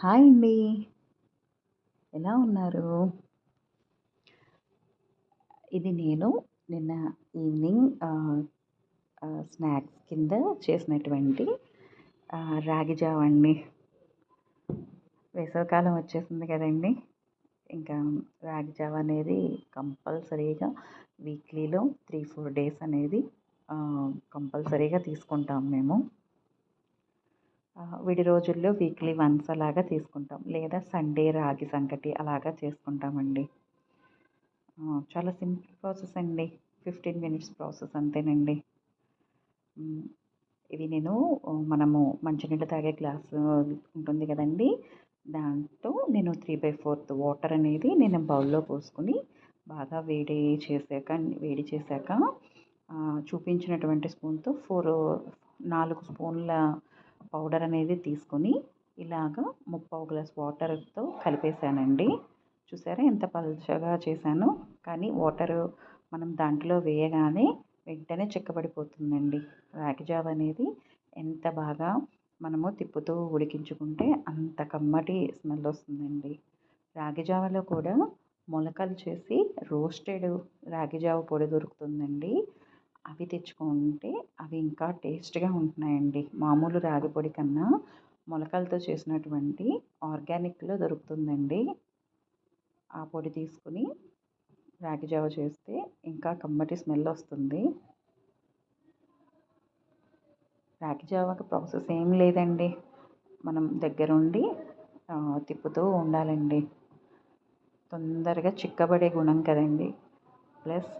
Hi అండి. ఎలా ఉన్నారు? ఇది నేను నిన్న ఈవినింగ్ స్నాక్స్ కింద చేసినటువంటి రాగి జావ అండి. వేసవికాలం వచ్చేసింది కదండీ! ఇంకా రాగి జావ అనేది కంపల్సరీగా వీక్లీలో 3, 4 డేస్ అనేది కంపల్సరీగా తీసుకుంటాం మేము. విడి రోజుల్లో వీక్లీ వన్స్ అలాగా తీసుకుంటాం. లేదా సండే రాగి సంకటి అలాగా చేసుకుంటామండి. చాలా సింపుల్ ప్రాసెస్ అండి. 15 మినిట్స్ ప్రాసెస్ అంతేనండి. హ్మ్. ఇవి నేను మనము మంచినీళ్ళు తాగే గ్లాసు ఉంటుంది కదండీ! దాంతో నేను 3/4 వాటర్ అనేది నేను బౌల్‌లో పోసుకొని బాగా వేడి చేశాక చూపించినటువంటి స్పూన్‌తో 4 స్పూన్ల పౌడర్ అనేది తీసుకొని ఇలాగా ముప్పావు గ్లాస్ వాటర్‌తో కలిపేసానండి. చూసారా ఎంత పల్చగా చేశానో? కానీ వాటరు మనం దాంట్లో వేయగానే వెంటనే చిక్కబడిపోతుందండి. రాగి జావ అనేది ఎంత బాగా మనము తిప్పుతూ ఉడికించుకుంటే అంత కమ్మటి స్మెల్ వస్తుందండి. రాగి జావలో కూడా మొలకలు చేసి రోస్టెడ్ రాగి జావ పొడి దొరుకుతుందండి. అవి తెచ్చుకుంటే అవి ఇంకా టేస్ట్‌గా ఉంటున్నాయండి. మామూలు రాగి పొడి కన్నా మొలకలతో చేసినటువంటి ఆర్గానిక్‌లో దొరుకుతుందండి. ఆ పొడి తీసుకొని రాగి జావ చేస్తే ఇంకా కమ్మటి స్మెల్ వస్తుంది. రాగి జావకి ప్రాసెస్ ఏం లేదండి. మనం దగ్గరుండి తిప్పుతూ ఉండాలండి. తొందరగా చిక్కబడే గుణం కదండి. ప్లస్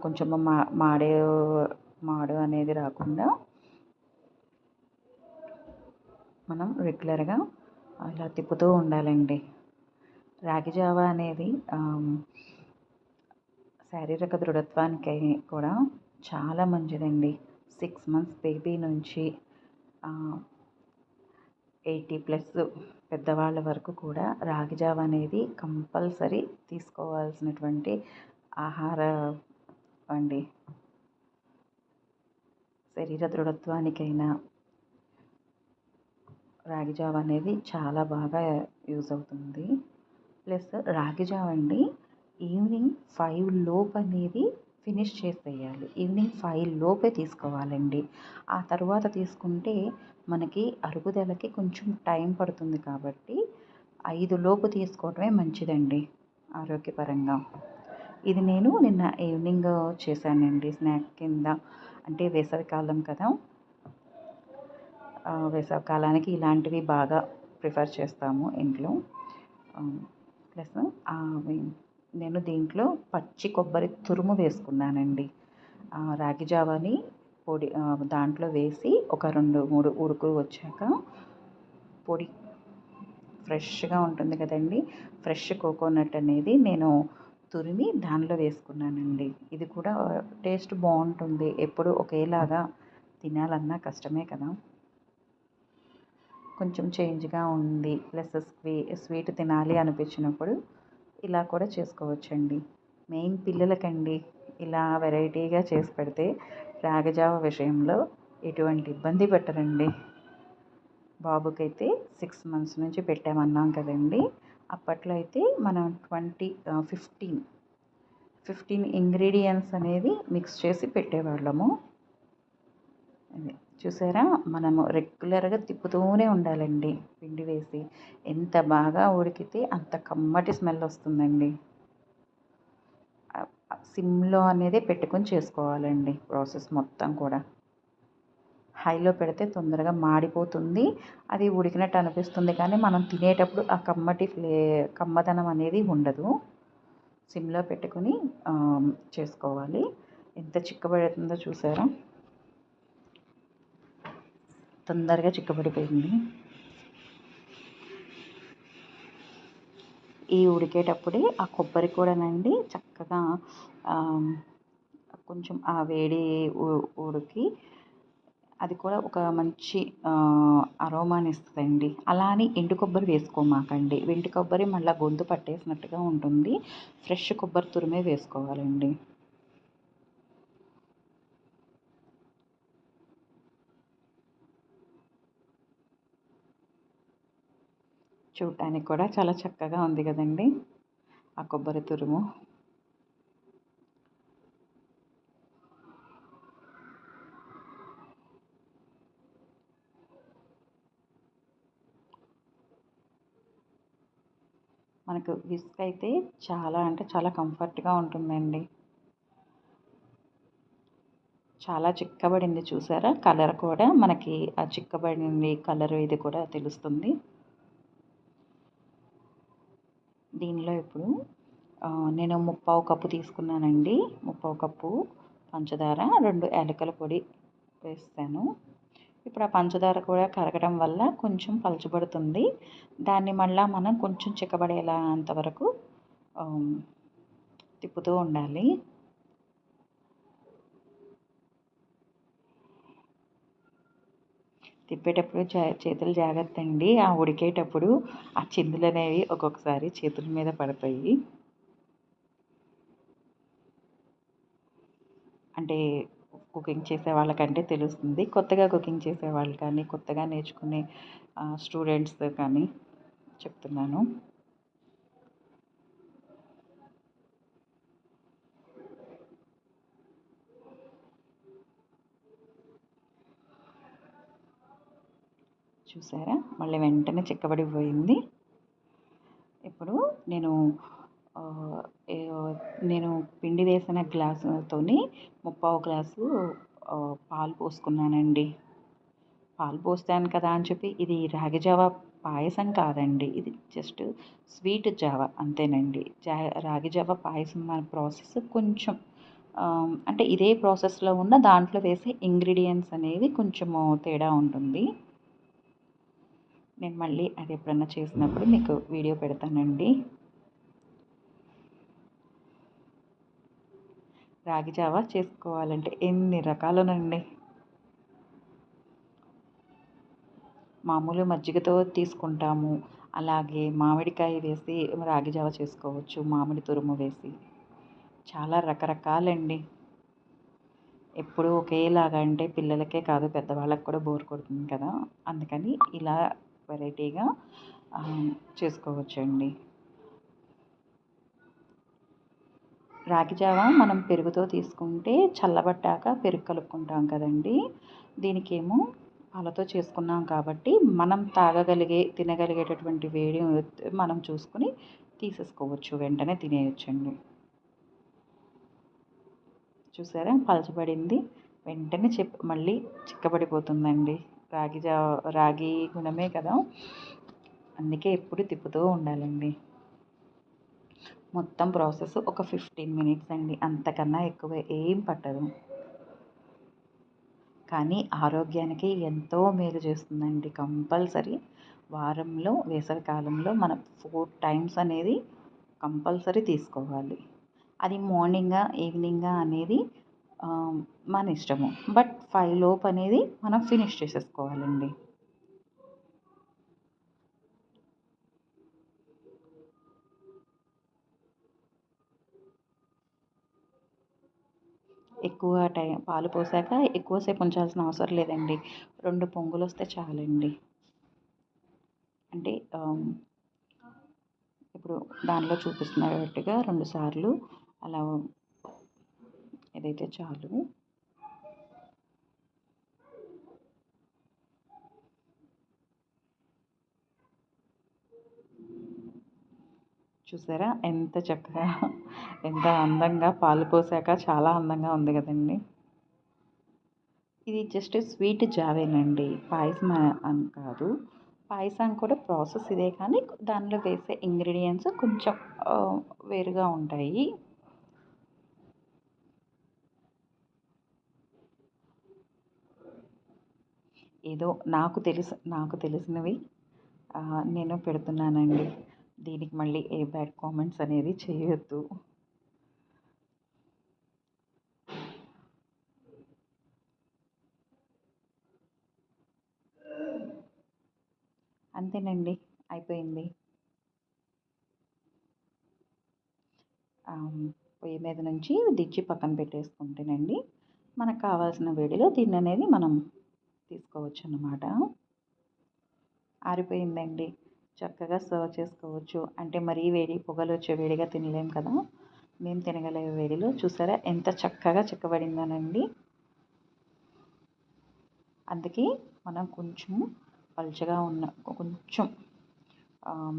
కొంచెము మాడు అనేది రాకుండా మనం రెగ్యులర్‌గా అలా తిప్పుతూ ఉండాలండి. రాగి జావ అనేది శారీరక దృఢత్వానికి కూడా చాలా మంచిదండి. 6 మంత్స్ బేబీ నుంచి 80+ పెద్దవాళ్ళ వరకు కూడా రాగి జావ అనేది కంపల్సరీ తీసుకోవాల్సినటువంటి ఆహారం అండి. శరీర దృఢత్వానికైనా రాగి జావ అనేది చాలా బాగా యూజ్ అవుతుంది. ప్లస్ రాగి జావ అండి ఈవినింగ్ 5 లోపు అనేది ఫినిష్ చేసేయాలి. ఈవినింగ్ 5 లోపే తీసుకోవాలండి. ఆ తర్వాత తీసుకుంటే మనకి అరుగుదలకి కొంచెం టైం పడుతుంది కాబట్టి 5 లోపు తీసుకోవడమే మంచిదండి ఆరోగ్యపరంగా. ఇది నేను నిన్న ఈవినింగ్ చేశానండి స్నాక్ కింద. అంటే వేసవికాలం కదా! వేసవికాలానికి ఇలాంటివి బాగా ప్రిఫర్ చేస్తాము ఇంట్లో. ప్లస్ నేను దీంట్లో పచ్చి కొబ్బరి తురుము వేసుకున్నానండి. రాగి జావని పొడి దాంట్లో వేసి ఒక 2, 3 ఉడుకు వచ్చాక పొడి ఫ్రెష్‌గా ఉంటుంది కదండీ! ఫ్రెష్ కోకోనట్ అనేది నేను తురిమి దానిలో వేసుకున్నానండి. ఇది కూడా టేస్ట్ బాగుంటుంది. ఎప్పుడు ఒకేలాగా తినాలన్నా కష్టమే కదా! కొంచెం చేంజ్‌గా ఉంది. ప్లస్ స్వీట్ తినాలి అనిపించినప్పుడు ఇలా కూడా చేసుకోవచ్చండి. మెయిన్ పిల్లలకండి ఇలా వెరైటీగా చేసి పెడితే రాగి జావ విషయంలో ఎటువంటి ఇబ్బంది పెట్టరండి. బాబుకైతే 6 మంత్స్ నుంచి పెట్టామన్నాం కదండీ! అప్పట్లో అయితే మనం 15 ఇంగ్రీడియెంట్స్ అనేది మిక్స్ చేసి పెట్టేవాళ్ళము. అది చూసారా? మనము రెగ్యులర్‌గా తిప్పుతూనే ఉండాలండి పిండి వేసి. ఎంత బాగా ఉడికితే అంత కమ్మటి స్మెల్ వస్తుందండి. సిమ్‌లో అనేదే పెట్టుకొని చేసుకోవాలండి ప్రాసెస్ మొత్తం కూడా. హైలో పెడితే తొందరగా మాడిపోతుంది. అది ఉడికినట్టు అనిపిస్తుంది కానీ మనం తినేటప్పుడు ఆ కమ్మదనం అనేది ఉండదు. సిమ్‌లో పెట్టుకొని చేసుకోవాలి. ఎంత చిక్కబడుతుందో చూసారా? తొందరగా చిక్కబడిపోయింది. ఈ ఉడికేటప్పుడే ఆ కొబ్బరి కూడానండి చక్కగా కొంచెం ఆ వేడి ఉడికి అది కూడా ఒక మంచి అరోమాని ఇస్తుందండి. అలా అని ఎండు కొబ్బరి వేసుకోమాకండి. ఎండు కొబ్బరి మళ్ళీ గొంతు పట్టేసినట్టుగా ఉంటుంది. ఫ్రెష్ కొబ్బరి తురిమే వేసుకోవాలండి. చూడటానికి కూడా చాలా చక్కగా ఉంది కదండి ఆ కొబ్బరి తురుము. మనకు విస్క్ అయితే చాలా అంటే చాలా కంఫర్ట్గా ఉంటుందండి. చాలా చిక్కబడింది చూసారా? కలర్ కూడా మనకి ఆ చిక్కబడింది కలర్ ఇది కూడా తెలుస్తుంది. దీనిలో ఇప్పుడు నేను ముప్పావు కప్పు తీసుకున్నానండి. ముప్పావు కప్పు పంచదార, 2 యాలకుల పొడి వేస్తాను. ఇప్పుడు ఆ పంచదార కూడా కరగడం వల్ల కొంచెం పలచబడుతుంది. దాన్ని మళ్ళా మనం కొంచెం చిక్కబడేలా అంతవరకు ఆహ్, తిప్పుతూ ఉండాలి. తిప్పేటప్పుడు చేతులు జాగ్రత్తండి. ఆ ఉడికేటప్పుడు ఆ చిందులనేవి ఒక్కొక్కసారి చేతుల మీద పడతాయి. అంటే కుకింగ్ చేసే వాళ్ళకంటే తెలుస్తుంది. కొత్తగా కుకింగ్ చేసేవాళ్ళు కానీ, కొత్తగా నేర్చుకునే స్టూడెంట్స్ కానీ చెప్తున్నాను. చూసారా? మళ్ళీ వెంటనే చిక్కబడిపోయింది. ఇప్పుడు నేను ఆహ్, ఏయో నేను పిండి వేసిన గ్లాసుతోని ముప్పావు గ్లాసు పాలు పోసుకున్నానండి. పాలు పోస్తాను కదా అని చెప్పి ఇది రాగి జావ పాయసం కాదండి. ఇది జస్ట్ స్వీట్ జావ అంతేనండి. రాగి జావ పాయసం మన ప్రాసెస్ కొంచెం అంటే ఇదే ప్రాసెస్‌లో ఉన్న దాంట్లో వేసే ఇంగ్రీడియెంట్స్ అనేవి కొంచెము తేడా ఉంటుంది. నేను మళ్ళీ అది ఎప్పుడన్నా చేసినప్పుడు మీకు వీడియో పెడతానండి. రాగి జావ చేసుకోవాలంటే ఎన్ని రకాలునండి. మామూలు మజ్జిగతో తీసుకుంటాము. అలాగే మామిడికాయ వేసి రాగి జావ చేసుకోవచ్చు. మామిడి తురుము వేసి. చాలా రకరకాలండి. ఎప్పుడూ ఒకేలాగా అంటే పిల్లలకే కాదు పెద్దవాళ్ళకి కూడా బోర్ కొడుతుంది కదా! అందుకని ఇలా వెరైటీగా చేసుకోవచ్చండి. రాగి జావ మనం పెరుగుతో తీసుకుంటే చల్లబడ్డాక పెరుగు కలుపుకుంటాం కదండీ! దీనికేమో పాలతో చేసుకున్నాం కాబట్టి మనం తాగగలిగే, తినగలిగేటటువంటి వేడి మనం చూసుకొని తీసేసుకోవచ్చు. వెంటనే తినేయొచ్చండి. చూసారా? పలచబడింది. వెంటనే మళ్ళీ చిక్కబడిపోతుందండి. రాగి గుణమే కదా! అందుకే ఎప్పుడు తిప్పుతూ ఉండాలండి. మొత్తం ప్రాసెస్ ఒక 15 మినిట్స్ అండి. అంతకన్నా ఎక్కువ ఏం పట్టదు. కానీ ఆరోగ్యానికి ఎంతో మేలు చేస్తుందండి. కంపల్సరీ వారంలో వేసవి కాలంలో మనం 4 టైమ్స్ అనేది కంపల్సరీ తీసుకోవాలి. అది మార్నింగా, ఈవినింగా అనేది మన ఇష్టము. బట్ 5 లోపు అనేది మనం ఫినిష్ చేసేసుకోవాలండి. ఎక్కువ పాలు పోసాక ఎక్కువసేపు ఉంచాల్సిన అవసరం లేదండి. 2 పొంగులొస్తే చాలండి. అంటే ఇప్పుడు దానిలో చూపిస్తున్నట్టుగా 2 సార్లు అలా ఇదైతే చాలు. చూసారా? ఎంత చక్కగా ఎంత అందంగా పాలు పోసాక చాలా అందంగా ఉంది గదండీ! ఇది జస్ట్ స్వీట్ జావేనండి. పాయసం అని కాదు. పాయసానికి కూడా ప్రాసెస్ ఇదే కానీ దానిలో వేసే ఇంగ్రీడియెంట్స్ కొంచెం ఆహ్, వేరుగా ఉంటాయి. ఏదో నాకు తెలిసినవి నేను పెడుతున్నానండి. దీనికి మళ్ళీ ఏ బ్యాడ్ కామెంట్స్ అనేది చేయొద్దు. అంతేనండి. అయిపోయింది. పొయ్యి మీద నుంచి దించి పక్కన పెట్టేసుకుంటేనండి, మనకు కావాల్సిన వేడిలో దీన్ననేది మనం తీసుకోవచ్చనమాట. ఆరిపోయిందండి. చక్కగా సర్వ్ చేసుకోవచ్చు. అంటే మరీ వేడి పొగలు వచ్చే వేడిగా తినలేం కదా, మేము తినగలిగే వేడిలో చూసారా ఎంత చక్కగా చిక్కబడిందోనండి. అందుకే మనం కొంచెం పలుచగా ఉన్న కొంచెం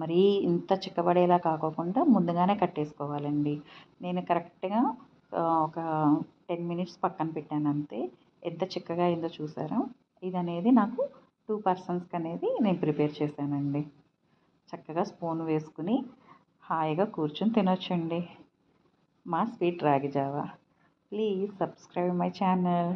మరీ ఇంత చిక్కబడేలా కాకోకుండా ముందుగానే కట్టేసుకోవాలండి. నేను కరెక్ట్గా ఒక 10 మినిట్స్ పక్కన పెట్టాను అంతే. ఎంత చిక్కగా అయిందో చూసారా. ఇది అనేది నాకు 2 పర్సన్స్కి అనేది నేను ప్రిపేర్ చేశానండి. చక్కగా స్పూన్ వేసుకుని హాయిగా కూర్చొని తినొచ్చండి మా స్వీట్ రాగి Java. Please subscribe my channel.